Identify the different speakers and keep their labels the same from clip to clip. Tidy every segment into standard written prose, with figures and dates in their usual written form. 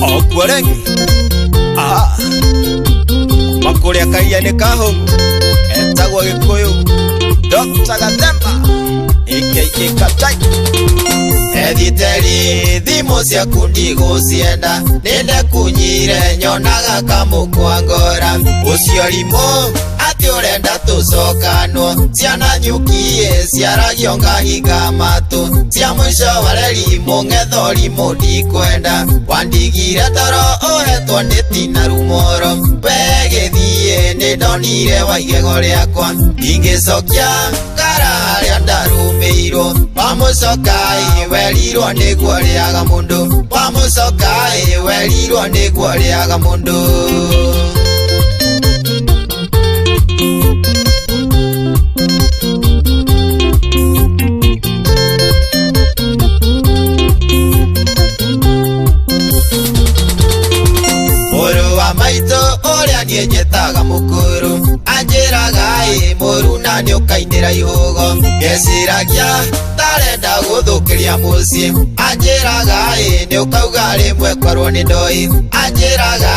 Speaker 1: Okwarenge makuria kaia ni kaho etagwo Gikuyu Dr. Gathemba aka Katai Editeri thimo cia kundi gucienda ninde kunyire nyonaga kamukwangora ucio rimo ati urenda tucokanwo ciana nyukie ciaragio ngahinga matu cia mwisho wareri mung'ethori mundikwenda wandigire toro uhetwo ni tina rumoro wegithie nindonire waigego riakwa ingicokia ngara haria ndarumirwo wamucokai werirwo niguo riaga mundu wamucokai werirwo niguo riaga mundu maito oria nie nyetaga mukuru anjiraga muru na ni ukainira ihugo gesiragia tarenda guthukiria muci anjiraga ni ukauga rimwe korwo ni ndoi anjiraga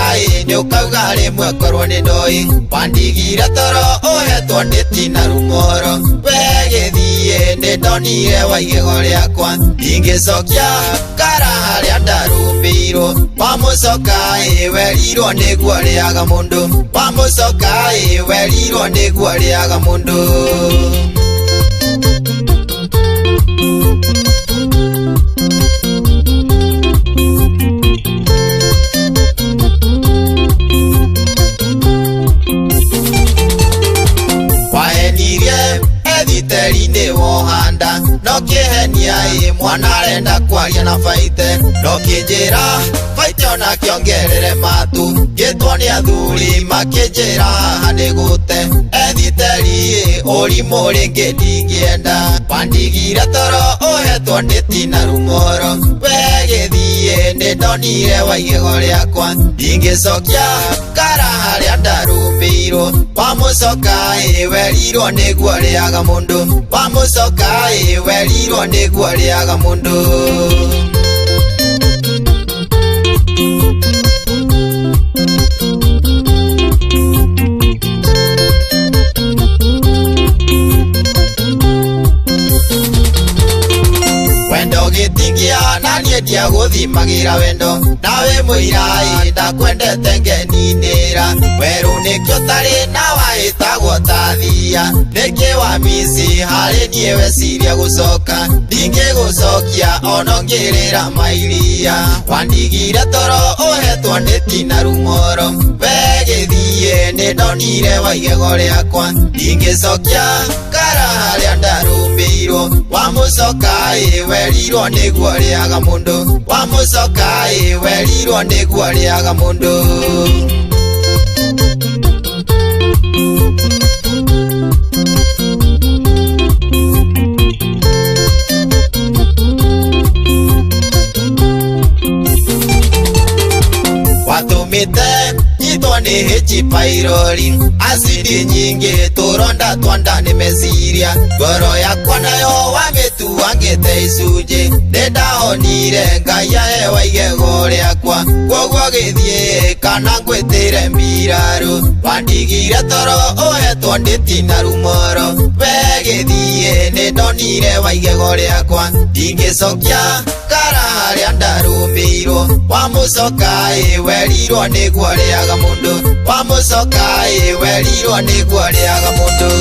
Speaker 1: ni ukauga rimwe korwo ni ndoi wandigire toro uhetwo ni tina rumoro wegithie nindonire waigego riakwa ingicokia ngara haria ndarumirwo wamucokai werirwo niguo riaga mundu wamucokai werirwo niguo riaga mundu waenirie editeri ni wohanda no kihenia mwana arenda kwaria na faite no kinjira faite ona kiongerere matu gitwo ni athuri makinjira handi gute editeri urimu ringi ndingienda wandigire toro uhetwo ni tina rumoro wegithie nindonire waigego riakwa ingicokia ngara haria ndarumirwo wamucokai werirwo niguo riaga mundu wamucokai werirwo niguo riaga mundu wendo gitingia na nie ndia guthimagira wendo nawe muirai ndakwendete ngeninira weru nikio tari na waitagwo tathia niki wa misi hari nie weciria gucoka ndingigucokia ono ngirira mairia wandigire toro uhetwo ni tina rumoro wegithie nindonire waigego riakwa ndingicokia ngara haria ndarumirwo wamucokai werirwo niguo riaga mundu wamucokai werirwo niguo riaga mundu watumite nyitwo ni hichi pairori asidi nyingi turonda twanda ni meciria ngoro yakwa nayo wamituangite icunji nindahonire ngai ahewa igego riakwa kwoguo githie kana ngwitire mbiraru wandigire toro uhetwo ni tina rumoro wegithie nindonire waigego riakwa ndingicokia ngara haria ndarumirwo wamucokai werirwo niguo riaga mundu wamucokai werirwo niguo riaga mundu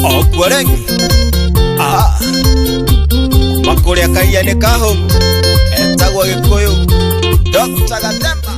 Speaker 1: Okwarengi makuria kaia ni kaho etagwa Gikuyu Dr. Gatemba.